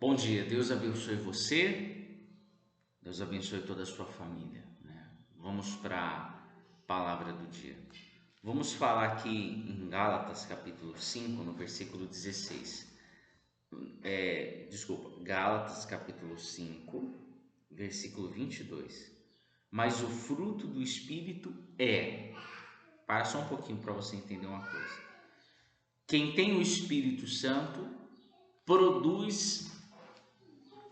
Bom dia, Deus abençoe você, Deus abençoe toda a sua família, né? Vamos para a palavra do dia. Vamos falar aqui em Gálatas capítulo 5, no versículo 16. Gálatas capítulo 5, versículo 22. Mas o fruto do Espírito para só um pouquinho para você entender uma coisa. Quem tem o Espírito Santo produz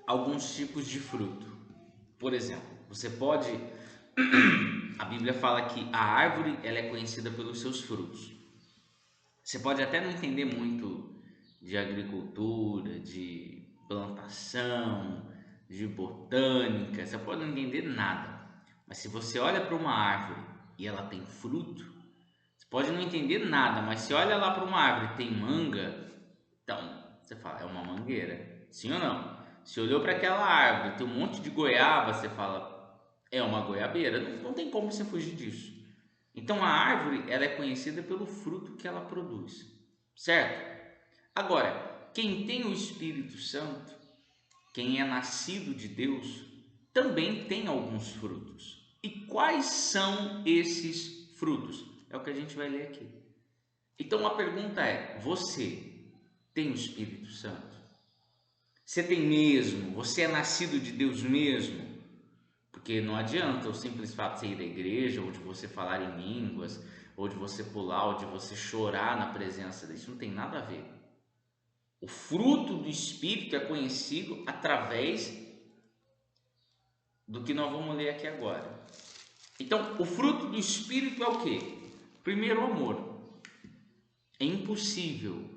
alguns tipos de fruto. Por exemplo, você pode... A Bíblia fala que a árvore ela é conhecida pelos seus frutos. Você pode até não entender muito de agricultura, de plantação, de botânica, você pode não entender nada. Mas se você olha para uma árvore e ela tem fruto, você pode não entender nada, mas se olha lá para uma árvore e tem manga, então você fala, é uma mangueira, sim ou não? Se olhou para aquela árvore, tem um monte de goiaba, você fala, é uma goiabeira. Não tem como você fugir disso. Então a árvore ela é conhecida pelo fruto que ela produz, certo? Agora, quem tem o Espírito Santo, quem é nascido de Deus, também tem alguns frutos. E quais são esses frutos? É o que a gente vai ler aqui. Então a pergunta é: você tem o Espírito Santo? Você tem mesmo? Você é nascido de Deus mesmo? Porque não adianta o simples fato de você ir à igreja, ou de você falar em línguas, ou de você pular, ou de você chorar na presença disso, não tem nada a ver. O fruto do Espírito é conhecido através do que nós vamos ler aqui agora. Então, o fruto do Espírito é o quê? Primeiro, o amor. É impossível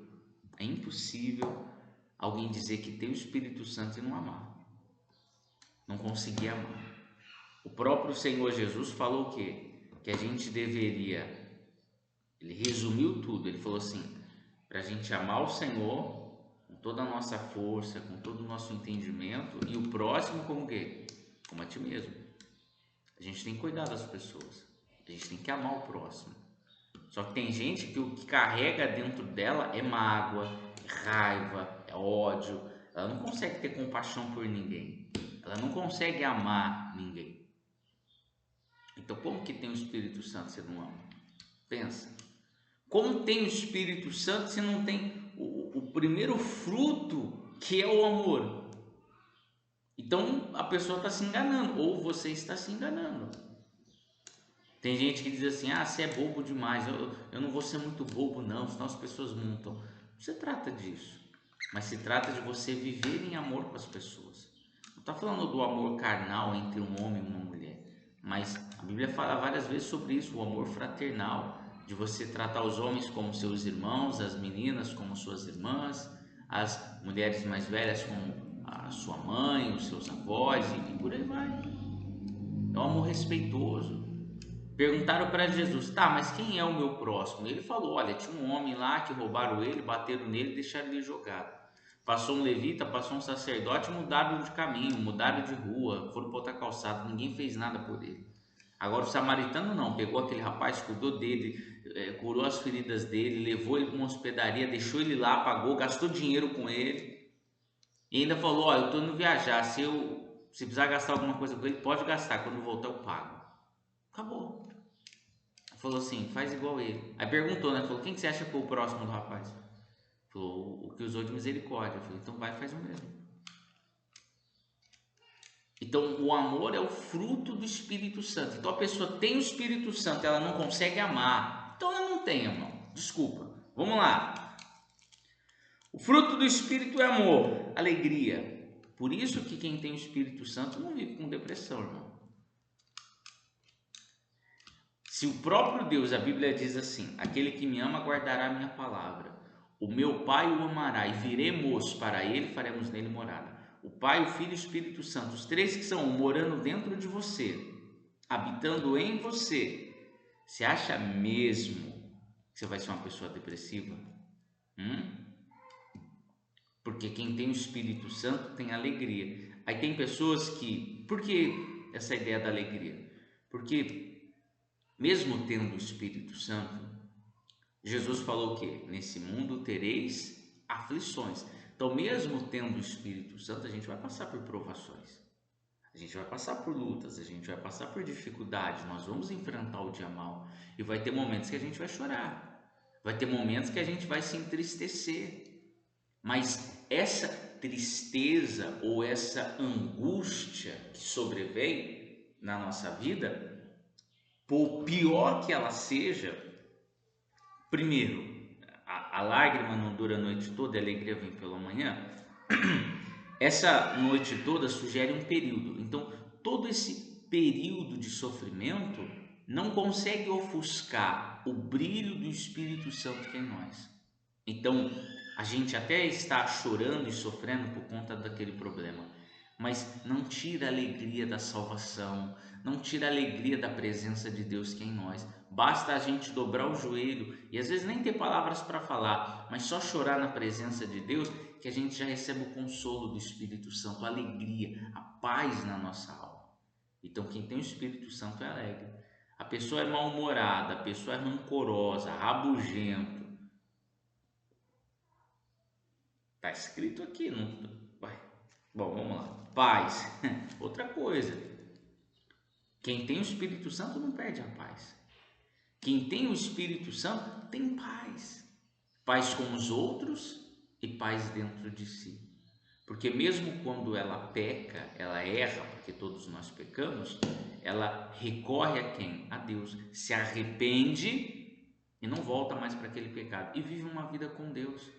alguém dizer que tem o Espírito Santo e não amar, não conseguir amar. O próprio Senhor Jesus falou o quê? Que a gente deveria, ele resumiu tudo, ele falou assim, para a gente amar o Senhor com toda a nossa força, com todo o nosso entendimento, e o próximo como o quê? Como a ti mesmo. A gente tem que cuidar das pessoas, a gente tem que amar o próximo. Só que tem gente que o que carrega dentro dela é mágoa, é raiva, é ódio. Ela não consegue ter compaixão por ninguém, ela não consegue amar ninguém. Então, como que tem o Espírito Santo se não ama? Pensa. Como tem o Espírito Santo se não tem o primeiro fruto, que é o amor? Então, a pessoa está se enganando, ou você está se enganando. Tem gente que diz assim, você é bobo demais, eu não vou ser muito bobo não, senão as pessoas montam. Não se trata disso, mas se trata de você viver em amor com as pessoas. Não está falando do amor carnal entre um homem e uma mulher, mas a Bíblia fala várias vezes sobre isso, o amor fraternal, de você tratar os homens como seus irmãos, as meninas como suas irmãs, as mulheres mais velhas como a sua mãe, os seus avós e por aí vai. É um amor respeitoso. Perguntaram para Jesus, mas quem é o meu próximo? Ele falou, olha, tinha um homem lá que roubaram ele, bateram nele e deixaram ele jogado. Passou um levita, passou um sacerdote, mudaram de caminho, mudaram de rua, foram para outra calçada, ninguém fez nada por ele. Agora o samaritano não, pegou aquele rapaz, cuidou dele, curou as feridas dele, levou ele para uma hospedaria, deixou ele lá, pagou, gastou dinheiro com ele e ainda falou, eu estou indo viajar, se precisar gastar alguma coisa com ele, pode gastar, quando voltar eu pago. Acabou. Falou assim, faz igual ele. Aí perguntou, né? Falou, quem que você acha que foi o próximo do rapaz? Falou, o que usou de misericórdia. Eu falei, então vai e faz o mesmo. Então o amor é o fruto do Espírito Santo. Então a pessoa tem o Espírito Santo, ela não consegue amar. Então ela não tem, irmão. Desculpa. Vamos lá. O fruto do Espírito é amor, alegria. Por isso que quem tem o Espírito Santo não vive com depressão, irmão. Se o próprio Deus, a Bíblia diz assim, aquele que me ama guardará a minha palavra, o meu Pai o amará e viremos para ele, faremos nele morada. O Pai, o Filho e o Espírito Santo, os três que são morando dentro de você, habitando em você, você acha mesmo que você vai ser uma pessoa depressiva? Porque quem tem o Espírito Santo tem alegria. Aí tem pessoas que... Por que essa ideia da alegria? Porque mesmo tendo o Espírito Santo, Jesus falou que nesse mundo tereis aflições, Então, mesmo tendo o Espírito Santo, a gente vai passar por provações, a gente vai passar por lutas, a gente vai passar por dificuldades, nós vamos enfrentar o dia mal e vai ter momentos que a gente vai chorar, vai ter momentos que a gente vai se entristecer, mas essa tristeza ou essa angústia que sobrevém na nossa vida, por pior que ela seja, primeiro, a lágrima não dura a noite toda, a alegria vem pela manhã. Essa noite toda sugere um período. Então, todo esse período de sofrimento não consegue ofuscar o brilho do Espírito Santo que é em nós. Então, a gente até está chorando e sofrendo por conta daquele problema, mas não tira a alegria da salvação, não tira a alegria da presença de Deus que é em nós. Basta a gente dobrar o joelho e às vezes nem ter palavras para falar, mas só chorar na presença de Deus, que a gente já recebe o consolo do Espírito Santo, a alegria, a paz na nossa alma. Então, quem tem o Espírito Santo é alegre. A pessoa é mal-humorada, a pessoa é rancorosa, rabugenta. Está escrito aqui, não vai. Bom, vamos lá. Paz. Outra coisa. Quem tem o Espírito Santo não perde a paz. Quem tem o Espírito Santo tem paz. Paz com os outros e paz dentro de si. Porque mesmo quando ela peca, ela erra, porque todos nós pecamos, ela recorre a quem? A Deus. Se arrepende e não volta mais para aquele pecado. E vive uma vida com Deus.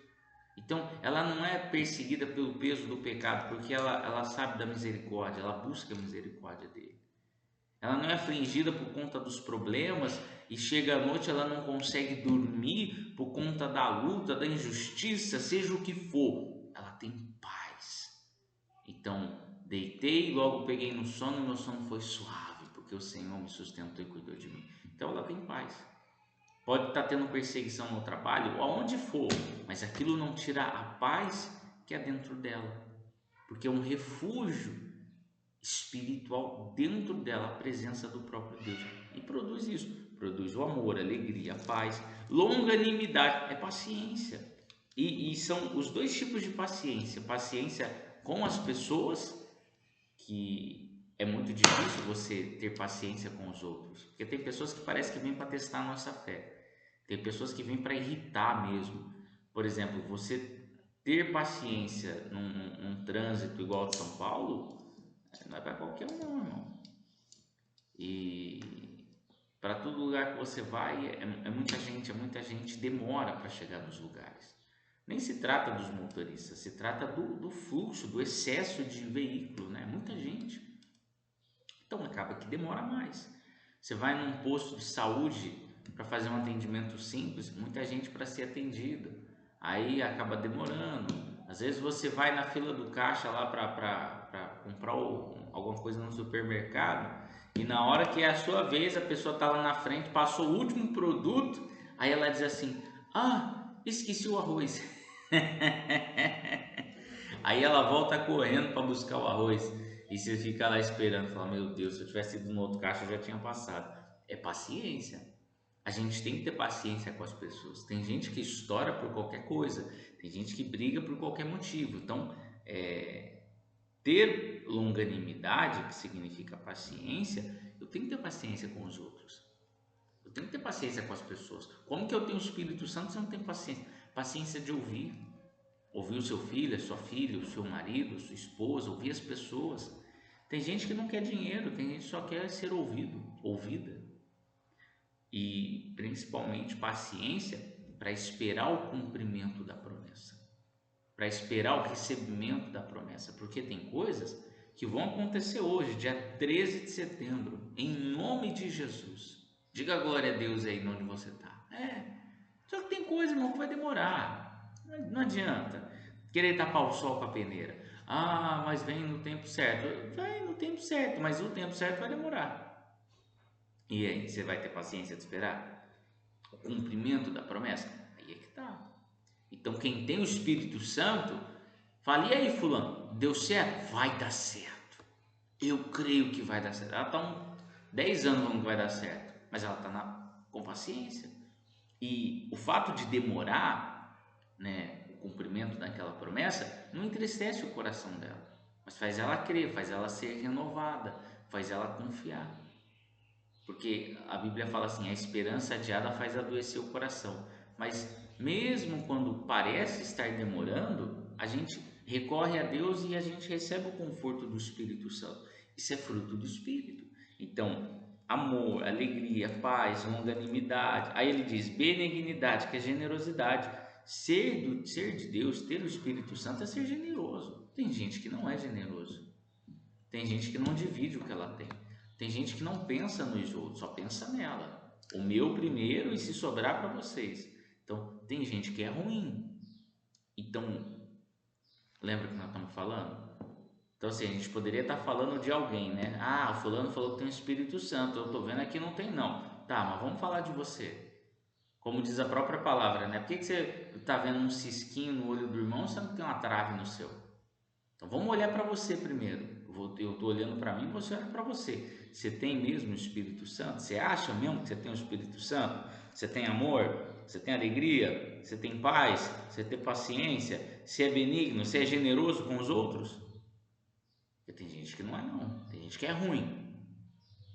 Então, ela não é perseguida pelo peso do pecado, porque ela sabe da misericórdia, ela busca a misericórdia dele. Ela não é afligida por conta dos problemas e chega à noite ela não consegue dormir por conta da luta, da injustiça, seja o que for. Ela tem paz. Então, deitei e logo peguei no sono e meu sono foi suave, porque o Senhor me sustentou e cuidou de mim. Então, ela tem paz. Pode estar tendo perseguição no trabalho, aonde for, mas aquilo não tira a paz que é dentro dela, porque é um refúgio espiritual dentro dela, a presença do próprio Deus, e produz isso, produz o amor, a alegria, a paz, longanimidade, é paciência, e são os dois tipos de paciência, paciência com as pessoas, que é muito difícil você ter paciência com os outros, porque tem pessoas que parece que vêm para testar a nossa fé, tem pessoas que vêm para irritar mesmo. Por exemplo, você ter paciência num trânsito igual de São Paulo, não é para qualquer um não, irmão. E para todo lugar que você vai, é muita gente demora para chegar nos lugares. Nem se trata dos motoristas, se trata do fluxo, do excesso de veículo, né? Muita gente. Então acaba que demora mais. Você vai num posto de saúde para fazer um atendimento simples, muita gente para ser atendida, aí acaba demorando. Às vezes você vai na fila do caixa lá para comprar alguma coisa no supermercado e na hora que é a sua vez, a pessoa está lá na frente, passou o último produto, aí ela diz assim: ah, esqueci o arroz. Aí ela volta correndo para buscar o arroz e você fica lá esperando, fala: meu Deus, se eu tivesse ido no outro caixa eu já tinha passado. É paciência. A gente tem que ter paciência com as pessoas. Tem gente que estoura por qualquer coisa, tem gente que briga por qualquer motivo. Então, ter longanimidade, que significa paciência, eu tenho que ter paciência com os outros. Eu tenho que ter paciência com as pessoas. Como que eu tenho o Espírito Santo se eu não tenho paciência? Paciência de ouvir. Ouvir o seu filho, a sua filha, o seu marido, a sua esposa, ouvir as pessoas. Tem gente que não quer dinheiro, tem gente que só quer ser ouvido, ouvida. E principalmente paciência para esperar o cumprimento da promessa, para esperar o recebimento da promessa, porque tem coisas que vão acontecer hoje, dia 13 de setembro, em nome de Jesus. Diga glória a Deus aí onde você está. Só que tem coisa, irmão, que vai demorar. Não adianta querer tapar o sol com a peneira. Ah, mas vem no tempo certo. Vai no tempo certo, mas o tempo certo vai demorar. E aí, você vai ter paciência de esperar o cumprimento da promessa? Aí é que tá. Então, quem tem o Espírito Santo, fala: e aí, fulano, deu certo? Vai dar certo. Eu creio que vai dar certo. Ela está 10 anos falando que vai dar certo, mas ela está com paciência. E o fato de demorar, né, o cumprimento daquela promessa, não entristece o coração dela, mas faz ela crer, faz ela ser renovada, faz ela confiar. Porque a Bíblia fala assim, a esperança adiada faz adoecer o coração. Mas mesmo quando parece estar demorando, a gente recorre a Deus e a gente recebe o conforto do Espírito Santo. Isso é fruto do Espírito. Então, amor, alegria, paz, longanimidade. Aí ele diz benignidade, que é generosidade. Ser de Deus, ter o Espírito Santo é ser generoso. Tem gente que não é generoso. Tem gente que não divide o que ela tem. Tem gente que não pensa nos outros, só pensa nela. O meu primeiro e se sobrar para vocês. Então, tem gente que é ruim. Então, lembra que nós estamos falando? Então, assim, a gente poderia estar falando de alguém, né? Ah, o fulano falou que tem o Espírito Santo. Eu estou vendo aqui não tem, não. Tá, mas vamos falar de você. Como diz a própria palavra, né? Por que você está vendo um cisquinho no olho do irmão sendo que tem uma trave no seu? Então, vamos olhar para você primeiro. Eu estou olhando para mim, você olha para você. Você tem mesmo o Espírito Santo? Você acha mesmo que você tem o Espírito Santo? Você tem amor? Você tem alegria? Você tem paz? Você tem paciência? Você é benigno? Você é generoso com os outros? Porque tem gente que não é, não. Tem gente que é ruim.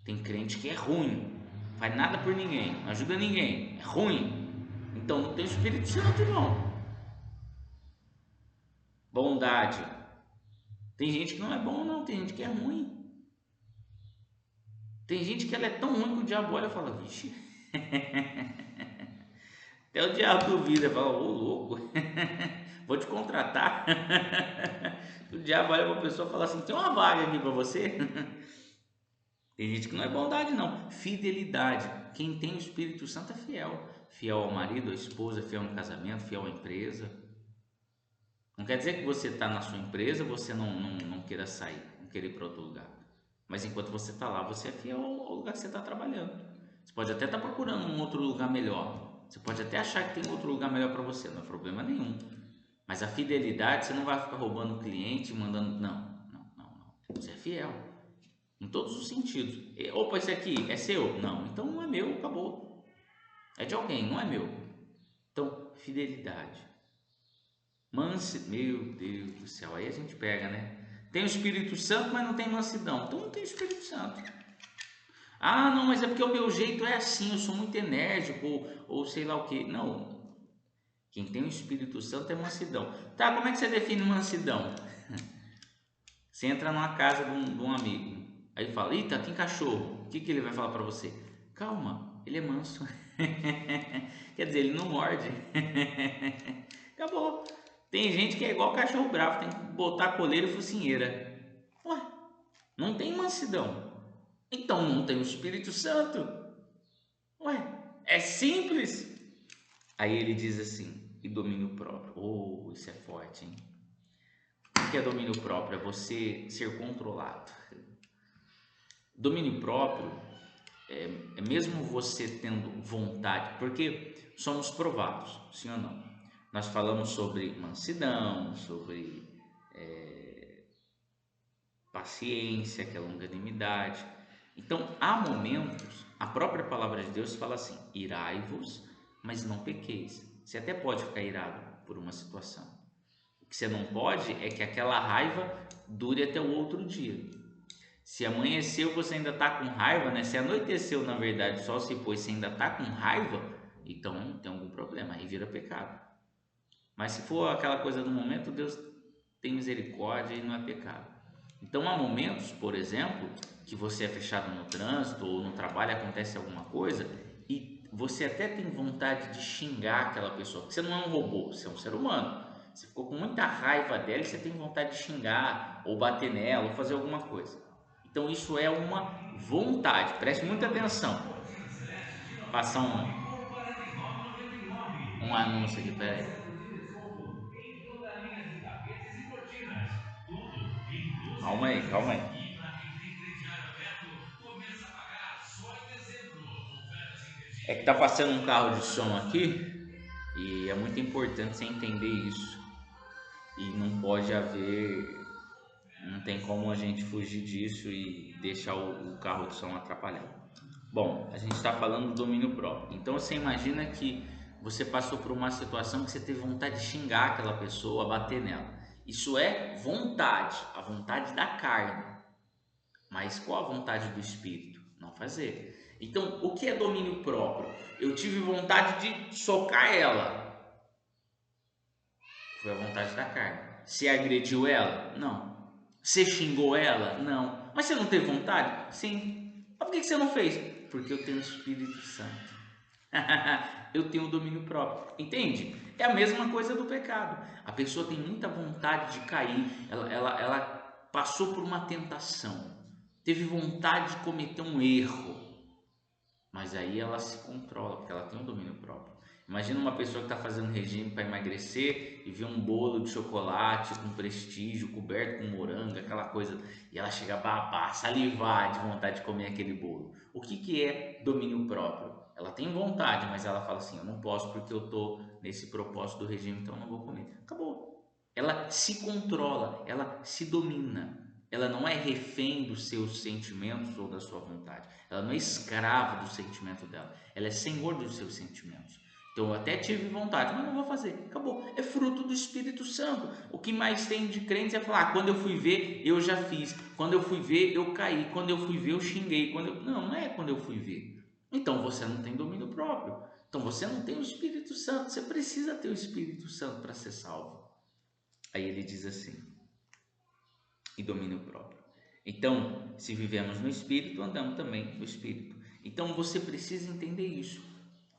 Tem crente que é ruim. Não faz nada por ninguém. Não ajuda ninguém. É ruim. Então não tem o Espírito Santo, irmão. Bondade. Tem gente que não é bom, não. Tem gente que é ruim. Tem gente que ela é tão ruim que o diabo olha e fala, vixe. Até o diabo duvida, fala, ô louco, vou te contratar. O diabo olha para a pessoa e fala assim, tem uma vaga aqui para você. Tem gente que não é bondade, não. Fidelidade. Quem tem o Espírito Santo é fiel. Fiel ao marido, à esposa, fiel no casamento, fiel à empresa. Não quer dizer que você está na sua empresa, você não queira sair, não queira ir para outro lugar. Mas enquanto você está lá, você é fiel ao lugar que você está trabalhando. Você pode até estar procurando um outro lugar melhor. Você pode até achar que tem outro lugar melhor para você, não é problema nenhum. Mas a fidelidade, você não vai ficar roubando o cliente, mandando... Não. Você é fiel. Em todos os sentidos. Opa, esse aqui é seu? Não. Então não é meu, acabou. É de alguém, não é meu. Então, fidelidade. Meu Deus do céu, aí a gente pega, né? Tem o Espírito Santo, mas não tem mansidão. Então não tem o Espírito Santo. Ah, não, mas é porque o meu jeito é assim, eu sou muito enérgico, ou sei lá o que. Não. Quem tem o Espírito Santo é mansidão. Tá, como é que você define mansidão? Você entra numa casa de um amigo, aí fala, eita, tem cachorro. O que ele vai falar para você? Calma, ele é manso. Quer dizer, ele não morde. Acabou. Tem gente que é igual cachorro bravo, tem que botar coleira e focinheira. Ué, não tem mansidão. Então não tem o Espírito Santo. Ué, é simples. Aí ele diz assim, e domínio próprio. Oh, isso é forte, hein? O que é domínio próprio? É você ser controlado. Domínio próprio é mesmo você tendo vontade, porque somos provados, sim ou não? Nós falamos sobre mansidão, sobre paciência, que é longanimidade. Então, há momentos, a própria palavra de Deus fala assim, irai-vos, mas não pequeis. Você até pode ficar irado por uma situação. O que você não pode é que aquela raiva dure até o outro dia. Se amanheceu, você ainda está com raiva, né? Se anoiteceu, na verdade, só se pôs, você ainda está com raiva, então tem algum problema, aí vira pecado. Mas se for aquela coisa do momento, Deus tem misericórdia e não é pecado. Então há momentos, por exemplo, que você é fechado no trânsito ou no trabalho, acontece alguma coisa e você até tem vontade de xingar aquela pessoa, porque você não é um robô, você é um ser humano. Você ficou com muita raiva dela e você tem vontade de xingar ou bater nela ou fazer alguma coisa. Então isso é uma vontade, preste muita atenção. Passa um anúncio aqui, peraí. Calma aí. É que tá passando um carro de som aqui e é muito importante você entender isso. E não pode haver, não tem como a gente fugir disso e deixar o carro de som atrapalhar. Bom, a gente está falando do domínio próprio. Então você imagina que você passou por uma situação que você teve vontade de xingar aquela pessoa, bater nela. Isso é vontade, a vontade da carne. Mas qual a vontade do espírito? Não fazer. Então, o que é domínio próprio? Eu tive vontade de socar ela. Foi a vontade da carne. Você agrediu ela? Não. Você xingou ela? Não. Mas você não teve vontade? Sim. Mas por que você não fez? Porque eu tenho o Espírito Santo. Eu tenho o domínio próprio. Entende? É a mesma coisa do pecado. A pessoa tem muita vontade de cair. Ela passou por uma tentação. Teve vontade de cometer um erro. Mas aí ela se controla, porque ela tem o domínio próprio. Imagina uma pessoa que está fazendo regime para emagrecer e vê um bolo de chocolate com prestígio, coberto com morango, aquela coisa, e ela chega a babar, salivar de vontade de comer aquele bolo. O que é domínio próprio? Ela tem vontade, mas ela fala assim: eu não posso porque eu estou nesse propósito do regime, então eu não vou comer. Acabou. Ela se controla, ela se domina. Ela não é refém dos seus sentimentos ou da sua vontade. Ela não é escrava do sentimento dela. Ela é senhor dos seus sentimentos. Então eu até tive vontade, mas não vou fazer. Acabou. É fruto do Espírito Santo. O que mais tem de crentes é falar: quando eu fui ver, eu já fiz. Quando eu fui ver, eu caí. Quando eu fui ver, eu xinguei. Não, não é quando eu fui ver. Então você não tem domínio próprio. Então você não tem o Espírito Santo. Você precisa ter o Espírito Santo para ser salvo. Aí ele diz assim: e domínio próprio. Então, se vivemos no Espírito, andamos também no Espírito. Então, você precisa entender isso,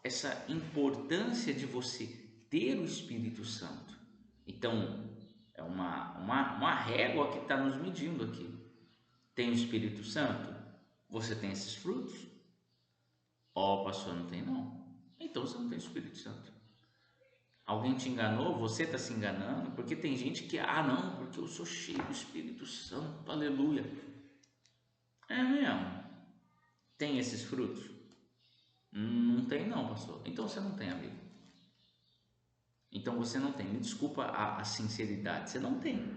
essa importância de você ter o Espírito Santo. Então, é uma régua que está nos medindo aqui. Tem o Espírito Santo? Você tem esses frutos? Ó, pastor, não tem não. Então, você não tem o Espírito Santo. Alguém te enganou? Você está se enganando? Porque tem gente que, não, porque eu sou cheio do Espírito Santo, aleluia. É mesmo? Tem esses frutos? Não tem não, pastor. Então você não tem, amigo. Então você não tem. Me desculpa a sinceridade, você não tem.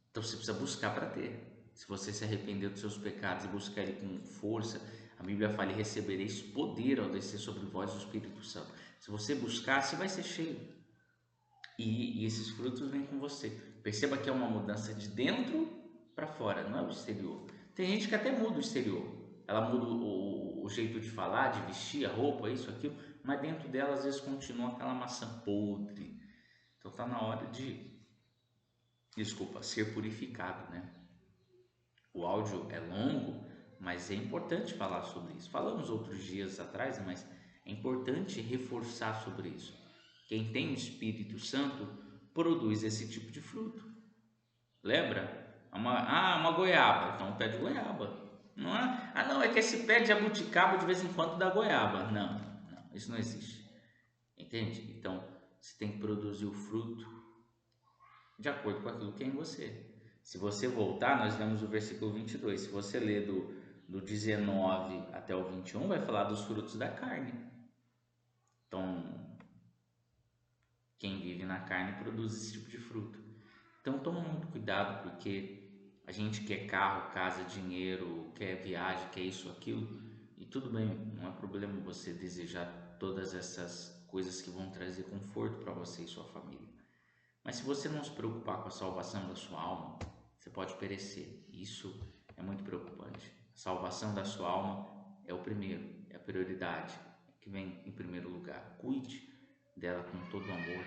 Então você precisa buscar para ter. Se você se arrepender dos seus pecados e buscar ele com força, a Bíblia fala: e recebereis poder ao descer sobre vós o Espírito Santo. Se você buscar, você vai ser cheio. E esses frutos vêm com você. Perceba que é uma mudança de dentro para fora, não é o exterior. Tem gente que até muda o exterior. Ela muda o jeito de falar, de vestir, a roupa, isso, aquilo, mas dentro dela às vezes continua aquela maçã podre. Então está na hora de, ser purificado, né? O áudio é longo, mas é importante falar sobre isso. Falamos outros dias atrás, mas é importante reforçar sobre isso. Quem tem o Espírito Santo produz esse tipo de fruto. Lembra? Uma goiaba, então pé de goiaba. Não é? Não, é que esse pé de jabuticaba de vez em quando dá goiaba. Não, isso não existe. Entende? Então, você tem que produzir o fruto de acordo com aquilo que é em você. Se você voltar, nós lemos o versículo 22. Se você ler do 19 até o 21, vai falar dos frutos da carne. Então, quem vive na carne produz esse tipo de fruto. Então toma muito cuidado, porque a gente quer carro, casa, dinheiro, quer viagem, quer isso, aquilo, e tudo bem, não é problema você desejar todas essas coisas que vão trazer conforto para você e sua família. Mas se você não se preocupar com a salvação da sua alma, você pode perecer. Isso é muito preocupante. A salvação da sua alma é o primeiro, é a prioridade, que vem em primeiro lugar. Cuide dela com todo o amor,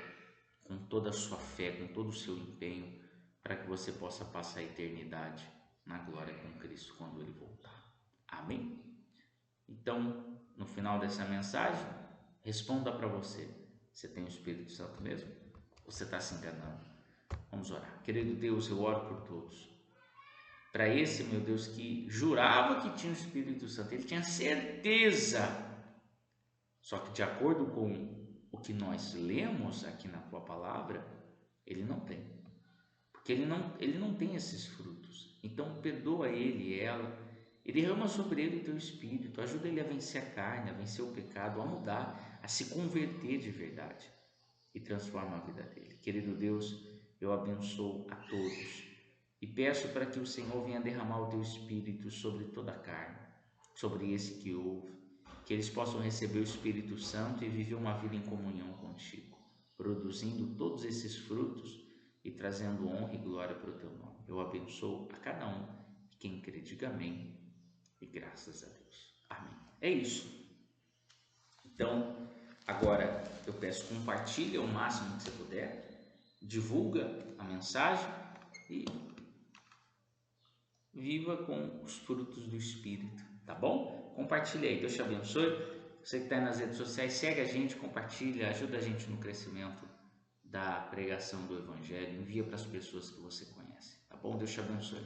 com toda a sua fé, com todo o seu empenho, para que você possa passar a eternidade na glória com Cristo quando Ele voltar. Amém? Então, no final dessa mensagem, responda para você: você tem o Espírito Santo mesmo? Ou você está se enganando? Vamos orar. Querido Deus, eu oro por todos. Para esse, meu Deus, que jurava que tinha o Espírito Santo, ele tinha certeza. Só que de acordo com o que nós lemos aqui na tua palavra, ele não tem. Porque ele não tem esses frutos. Então perdoa ele e ela. E derrama sobre ele o teu Espírito. Ajuda ele a vencer a carne, a vencer o pecado, a mudar, a se converter de verdade. E transforma a vida dele. Querido Deus, eu abençoo a todos. E peço para que o Senhor venha derramar o teu Espírito sobre toda a carne. Sobre esse que ouve. que eles possam receber o Espírito Santo e viver uma vida em comunhão contigo, produzindo todos esses frutos e trazendo honra e glória para o teu nome. Eu abençoo a cada um, e quem crê diga amém, e graças a Deus. Amém. É isso. Então, agora eu peço, compartilha o máximo que você puder, divulga a mensagem e viva com os frutos do Espírito, tá bom? Compartilha aí, Deus te abençoe. Você que está nas redes sociais, segue a gente, compartilha, ajuda a gente no crescimento da pregação do Evangelho, envia para as pessoas que você conhece, tá bom? Deus te abençoe.